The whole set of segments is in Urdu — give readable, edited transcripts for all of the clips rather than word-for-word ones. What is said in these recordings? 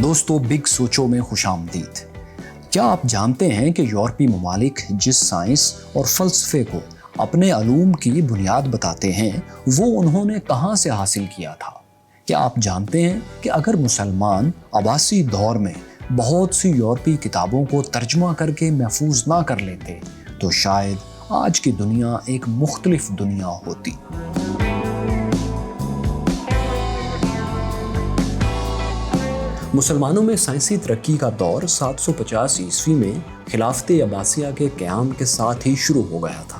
دوستو، بگ سوچوں میں خوش آمدید۔ کیا آپ جانتے ہیں کہ یورپی ممالک جس سائنس اور فلسفے کو اپنے علوم کی بنیاد بتاتے ہیں وہ انہوں نے کہاں سے حاصل کیا تھا؟ کیا آپ جانتے ہیں کہ اگر مسلمان عباسی دور میں بہت سی یورپی کتابوں کو ترجمہ کر کے محفوظ نہ کر لیتے تو شاید آج کی دنیا ایک مختلف دنیا ہوتی۔ مسلمانوں میں سائنسی ترقی کا دور 750 عیسوی میں خلافت عباسیہ کے قیام کے ساتھ ہی شروع ہو گیا تھا۔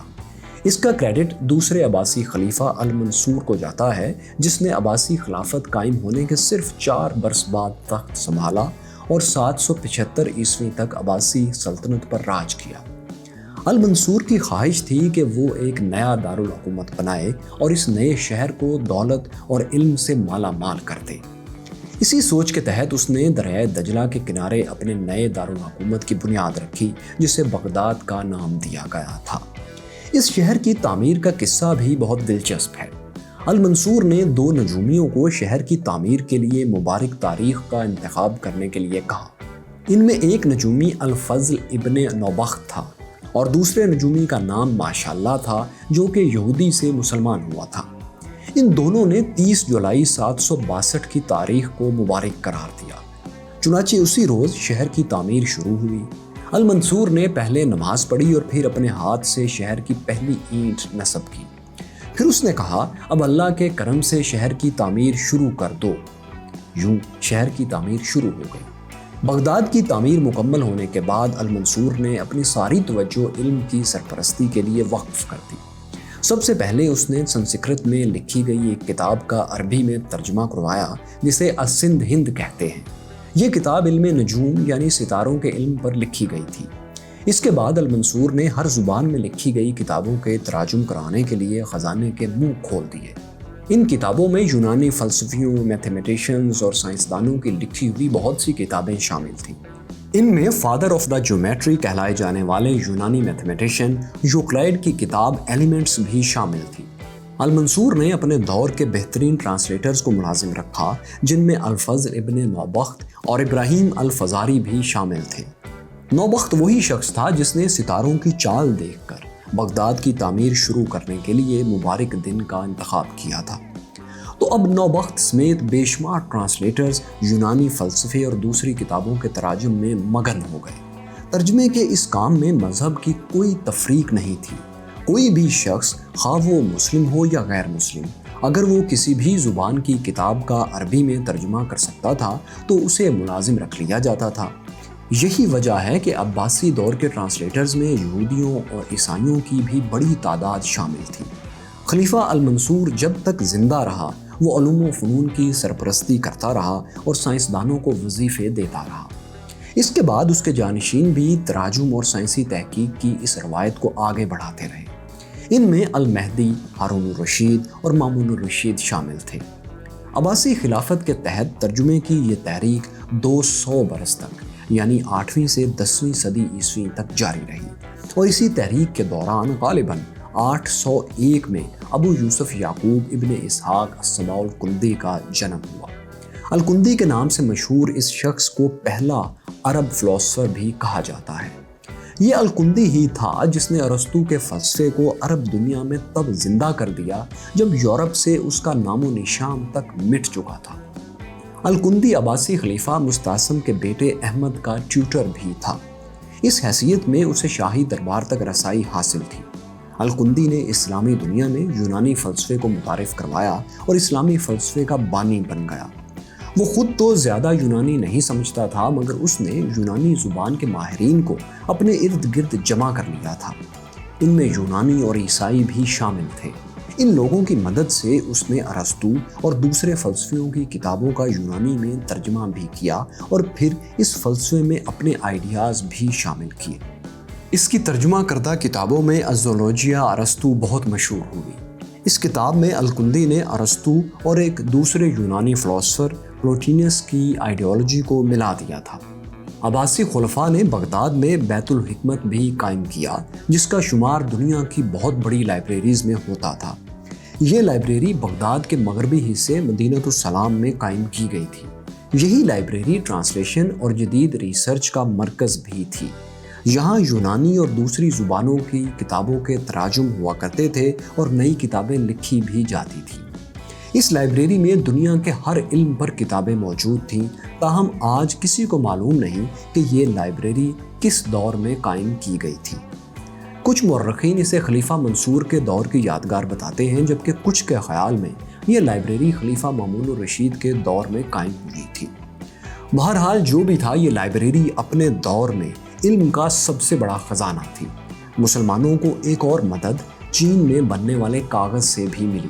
اس کا کریڈٹ دوسرے عباسی خلیفہ المنصور کو جاتا ہے، جس نے عباسی خلافت قائم ہونے کے صرف 4 برس بعد تخت سنبھالا اور 775 عیسوی تک عباسی سلطنت پر راج کیا۔ المنصور کی خواہش تھی کہ وہ ایک نیا دارالحکومت بنائے اور اس نئے شہر کو دولت اور علم سے مالا مال کر دے۔ اسی سوچ کے تحت اس نے دریائے دجلہ کے کنارے اپنے نئے دارالحکومت کی بنیاد رکھی، جسے بغداد کا نام دیا گیا تھا۔ اس شہر کی تعمیر کا قصہ بھی بہت دلچسپ ہے۔ المنصور نے 2 نجومیوں کو شہر کی تعمیر کے لیے مبارک تاریخ کا انتخاب کرنے کے لیے کہا۔ ان میں ایک نجومی الفضل ابن نوبخت تھا اور دوسرے نجومی کا نام ماشاءاللہ تھا، جو کہ یہودی سے مسلمان ہوا تھا۔ ان دونوں نے 30 جولائی 762 کی تاریخ کو مبارک قرار دیا۔ چنانچہ اسی روز شہر کی تعمیر شروع ہوئی۔ المنصور نے پہلے نماز پڑھی اور پھر اپنے ہاتھ سے شہر کی پہلی اینٹ نصب کی۔ پھر اس نے کہا، اب اللہ کے کرم سے شہر کی تعمیر شروع کر دو۔ یوں شہر کی تعمیر شروع ہو گئی۔ بغداد کی تعمیر مکمل ہونے کے بعد المنصور نے اپنی ساری توجہ علم کی سرپرستی کے لیے وقف کر دی۔ سب سے پہلے اس نے سنسکرت میں لکھی گئی ایک کتاب کا عربی میں ترجمہ کروایا، جسے السندھ ہند کہتے ہیں۔ یہ کتاب علم نجوم یعنی ستاروں کے علم پر لکھی گئی تھی۔ اس کے بعد المنصور نے ہر زبان میں لکھی گئی کتابوں کے تراجم کرانے کے لیے خزانے کے منہ کھول دیے۔ ان کتابوں میں یونانی فلسفیوں، میتھمیٹیشنز اور سائنسدانوں کی لکھی ہوئی بہت سی کتابیں شامل تھیں۔ ان میں فادر آف دا جیومیٹری کہلائے جانے والے یونانی میتھمیٹیشین یوکلائڈ کی کتاب ایلیمنٹس بھی شامل تھی۔ المنصور نے اپنے دور کے بہترین ٹرانسلیٹرز کو ملازم رکھا، جن میں الفضل ابن نوبخت اور ابراہیم الفزاری بھی شامل تھے۔ نوبخت وہی شخص تھا جس نے ستاروں کی چال دیکھ کر بغداد کی تعمیر شروع کرنے کے لیے مبارک دن کا انتخاب کیا تھا۔ تو اب نوبخت سمیت بے شمار ٹرانسلیٹرز یونانی فلسفے اور دوسری کتابوں کے تراجم میں مگن ہو گئے۔ ترجمے کے اس کام میں مذہب کی کوئی تفریق نہیں تھی۔ کوئی بھی شخص، خواہ وہ مسلم ہو یا غیر مسلم، اگر وہ کسی بھی زبان کی کتاب کا عربی میں ترجمہ کر سکتا تھا تو اسے ملازم رکھ لیا جاتا تھا۔ یہی وجہ ہے کہ عباسی دور کے ٹرانسلیٹرز میں یہودیوں اور عیسائیوں کی بھی بڑی تعداد شامل تھی۔ خلیفہ المنصور جب تک زندہ رہا وہ علوم و فنون کی سرپرستی کرتا رہا اور سائنسدانوں کو وظیفے دیتا رہا۔ اس کے بعد اس کے جانشین بھی تراجم اور سائنسی تحقیق کی اس روایت کو آگے بڑھاتے رہے۔ ان میں المہدی، ہارون الرشید اور مامون الرشید شامل تھے۔ عباسی خلافت کے تحت ترجمے کی یہ تحریک 200 برس تک یعنی 8ویں سے 10ویں صدی عیسوی تک جاری رہی، اور اسی تحریک کے دوران غالباً 801 میں ابو یوسف یعقوب ابن اسحاق السباع الکندی کا جنم ہوا۔ الکندی کے نام سے مشہور اس شخص کو پہلا عرب فلاسفر بھی کہا جاتا ہے۔ یہ الکندی ہی تھا جس نے ارسطو کے فلسفے کو عرب دنیا میں تب زندہ کر دیا جب یورپ سے اس کا نام و نشان تک مٹ چکا تھا۔ الکندی عباسی خلیفہ مستعصم کے بیٹے احمد کا ٹیوٹر بھی تھا۔ اس حیثیت میں اسے شاہی دربار تک رسائی حاصل تھی۔ الکندی نے اسلامی دنیا میں یونانی فلسفے کو متعارف کروایا اور اسلامی فلسفے کا بانی بن گیا۔ وہ خود تو زیادہ یونانی نہیں سمجھتا تھا، مگر اس نے یونانی زبان کے ماہرین کو اپنے ارد گرد جمع کر لیا تھا۔ ان میں یونانی اور عیسائی بھی شامل تھے۔ ان لوگوں کی مدد سے اس نے ارسطو اور دوسرے فلسفیوں کی کتابوں کا یونانی میں ترجمہ بھی کیا اور پھر اس فلسفے میں اپنے آئیڈیاز بھی شامل کیے۔ اس کی ترجمہ کردہ کتابوں میں الزولوجیا ارسطو بہت مشہور ہوئی۔ اس کتاب میں الکندی نے ارسطو اور ایک دوسرے یونانی فلاسفر پلوٹینس کی آئیڈیالوجی کو ملا دیا تھا۔ عباسی خلفاء نے بغداد میں بیت الحکمت بھی قائم کیا، جس کا شمار دنیا کی بہت بڑی لائبریریز میں ہوتا تھا۔ یہ لائبریری بغداد کے مغربی حصے مدینۃ السلام میں قائم کی گئی تھی۔ یہی لائبریری ٹرانسلیشن اور جدید ریسرچ کا مرکز بھی تھی۔ یہاں یونانی اور دوسری زبانوں کی کتابوں کے تراجم ہوا کرتے تھے اور نئی کتابیں لکھی بھی جاتی تھیں۔ اس لائبریری میں دنیا کے ہر علم پر کتابیں موجود تھیں، تاہم آج کسی کو معلوم نہیں کہ یہ لائبریری کس دور میں قائم کی گئی تھی۔ کچھ مورخین اسے خلیفہ منصور کے دور کی یادگار بتاتے ہیں، جبکہ کچھ کے خیال میں یہ لائبریری خلیفہ مامون الرشید کے دور میں قائم ہوئی تھی۔ بہرحال جو بھی تھا، یہ لائبریری اپنے دور میں علم کا سب سے بڑا خزانہ تھی۔ مسلمانوں کو ایک اور مدد چین میں بننے والے کاغذ سے بھی ملی۔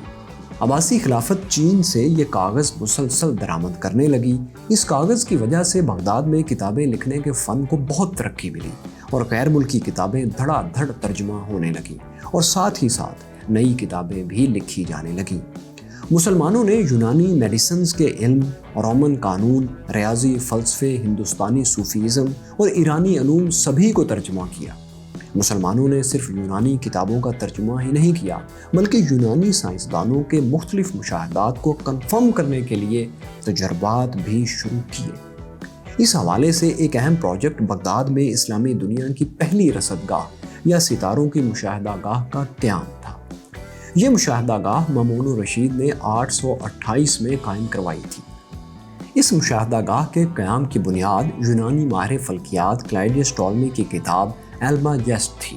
عباسی خلافت چین سے یہ کاغذ مسلسل درآمد کرنے لگی۔ اس کاغذ کی وجہ سے بغداد میں کتابیں لکھنے کے فن کو بہت ترقی ملی اور غیر ملکی کتابیں دھڑا دھڑ ترجمہ ہونے لگیں اور ساتھ ہی ساتھ نئی کتابیں بھی لکھی جانے لگیں۔ مسلمانوں نے یونانی میڈیسنز کے علم، رومن قانون، ریاضی، فلسفے، ہندوستانی صوفیزم اور ایرانی علوم سبھی کو ترجمہ کیا۔ مسلمانوں نے صرف یونانی کتابوں کا ترجمہ ہی نہیں کیا، بلکہ یونانی سائنسدانوں کے مختلف مشاہدات کو کنفرم کرنے کے لیے تجربات بھی شروع کیے۔ اس حوالے سے ایک اہم پروجیکٹ بغداد میں اسلامی دنیا کی پہلی رصد گاہ یا ستاروں کی مشاہدہ گاہ کا قیام تھا۔ یہ مشاہدہ گاہ مامون الرشید نے 828 میں قائم کروائی تھی۔ اس مشاہدہ گاہ کے قیام کی بنیاد یونانی ماہر فلکیات کلائڈیس ٹولمی کی کتاب المیجسٹ تھی۔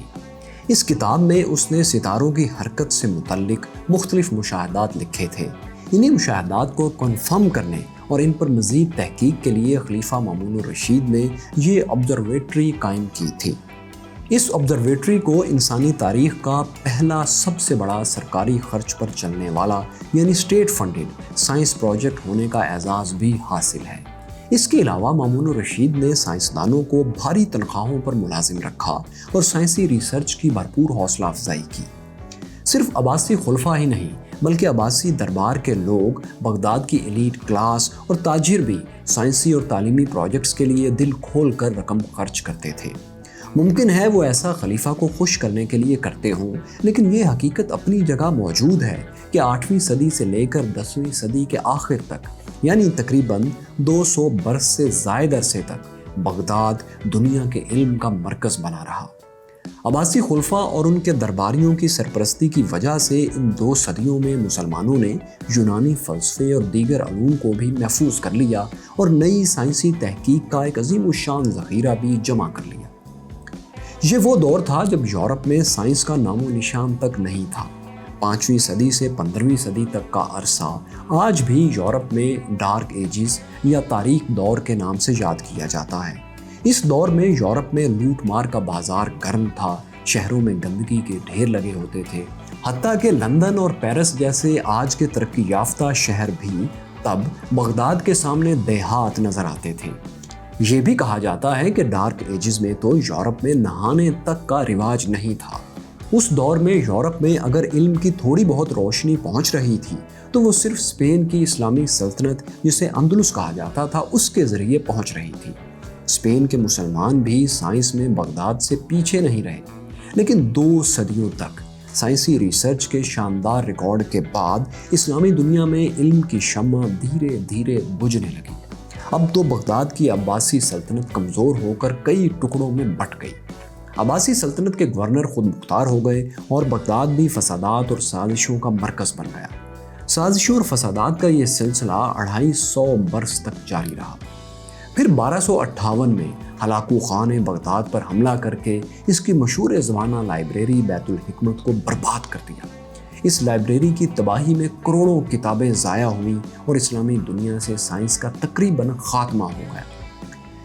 اس کتاب میں اس نے ستاروں کی حرکت سے متعلق مختلف مشاہدات لکھے تھے۔ انہی مشاہدات کو کنفرم کرنے اور ان پر مزید تحقیق کے لیے خلیفہ مامون الرشید نے یہ آبزرویٹری قائم کی تھی۔ اس آبزرویٹری کو انسانی تاریخ کا پہلا سب سے بڑا سرکاری خرچ پر چلنے والا یعنی اسٹیٹ فنڈڈ سائنس پروجیکٹ ہونے کا اعزاز بھی حاصل ہے۔ اس کے علاوہ مامون الرشید نے سائنسدانوں کو بھاری تنخواہوں پر ملازم رکھا اور سائنسی ریسرچ کی بھرپور حوصلہ افزائی کی۔ صرف عباسی خلفاء ہی نہیں بلکہ عباسی دربار کے لوگ، بغداد کی ایلیٹ کلاس اور تاجر بھی سائنسی اور تعلیمی پروجیکٹس کے لیے دل کھول کر رقم خرچ کرتے تھے۔ ممکن ہے وہ ایسا خلیفہ کو خوش کرنے کے لیے کرتے ہوں، لیکن یہ حقیقت اپنی جگہ موجود ہے کہ 8ویں صدی سے لے کر 10ویں صدی کے آخر تک، یعنی تقریباً 200 برس سے زائد عرصے تک بغداد دنیا کے علم کا مرکز بنا رہا۔ عباسی خلفاء اور ان کے درباریوں کی سرپرستی کی وجہ سے ان 2 صدیوں میں مسلمانوں نے یونانی فلسفے اور دیگر علوم کو بھی محفوظ کر لیا اور نئی سائنسی تحقیق کا ایک عظیم الشان ذخیرہ بھی جمع کر لیا۔ یہ وہ دور تھا جب یورپ میں سائنس کا نام و نشان تک نہیں تھا۔ 5ویں صدی سے 15ویں صدی تک کا عرصہ آج بھی یورپ میں ڈارک ایجز یا تاریک دور کے نام سے یاد کیا جاتا ہے۔ اس دور میں یورپ میں لوٹ مار کا بازار گرم تھا، شہروں میں گندگی کے ڈھیر لگے ہوتے تھے، حتیٰ کہ لندن اور پیرس جیسے آج کے ترقی یافتہ شہر بھی تب بغداد کے سامنے دیہات نظر آتے تھے۔ یہ بھی کہا جاتا ہے کہ ڈارک ایجز میں تو یورپ میں نہانے تک کا رواج نہیں تھا۔ اس دور میں یورپ میں اگر علم کی تھوڑی بہت روشنی پہنچ رہی تھی تو وہ صرف اسپین کی اسلامی سلطنت، جسے اندلس کہا جاتا تھا، اس کے ذریعے پہنچ رہی تھی۔ اسپین کے مسلمان بھی سائنس میں بغداد سے پیچھے نہیں رہے، لیکن 2 صدیوں تک سائنسی ریسرچ کے شاندار ریکارڈ کے بعد اسلامی دنیا میں علم کی شمع دھیرے دھیرے بجھنے لگی۔ اب تو بغداد کی عباسی سلطنت کمزور ہو کر کئی ٹکڑوں میں بٹ گئی۔ عباسی سلطنت کے گورنر خود مختار ہو گئے اور بغداد بھی فسادات اور سازشوں کا مرکز بن گیا۔ سازشوں اور فسادات کا یہ سلسلہ 250 برس تک جاری رہا۔ پھر 1258 میں ہلاکو خان نے بغداد پر حملہ کر کے اس کی مشہور زمانہ لائبریری بیت الحکمت کو برباد کر دیا۔ اس لائبریری کی تباہی میں کروڑوں کتابیں ضائع ہوئیں اور اسلامی دنیا سے سائنس کا تقریباً خاتمہ ہو گیا۔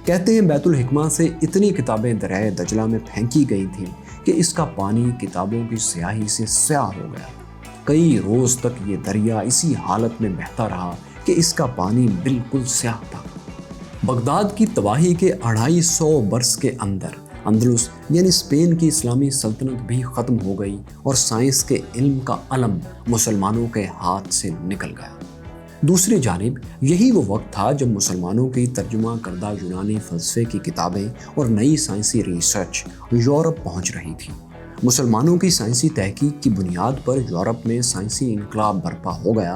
کہتے ہیں بیت الحکمہ سے اتنی کتابیں دریائے دجلہ میں پھینکی گئی تھیں کہ اس کا پانی کتابوں کی سیاہی سے سیاہ ہو گیا۔ کئی روز تک یہ دریا اسی حالت میں بہتا رہا کہ اس کا پانی بالکل سیاہ تھا۔ بغداد کی تباہی کے 250 برس کے اندر اندلس یعنی اسپین کی اسلامی سلطنت بھی ختم ہو گئی اور سائنس کے علم کا علم مسلمانوں کے ہاتھ سے نکل گیا۔ دوسری جانب یہی وہ وقت تھا جب مسلمانوں کی ترجمہ کردہ یونانی فلسفے کی کتابیں اور نئی سائنسی ریسرچ یورپ پہنچ رہی تھی۔ مسلمانوں کی سائنسی تحقیق کی بنیاد پر یورپ میں سائنسی انقلاب برپا ہو گیا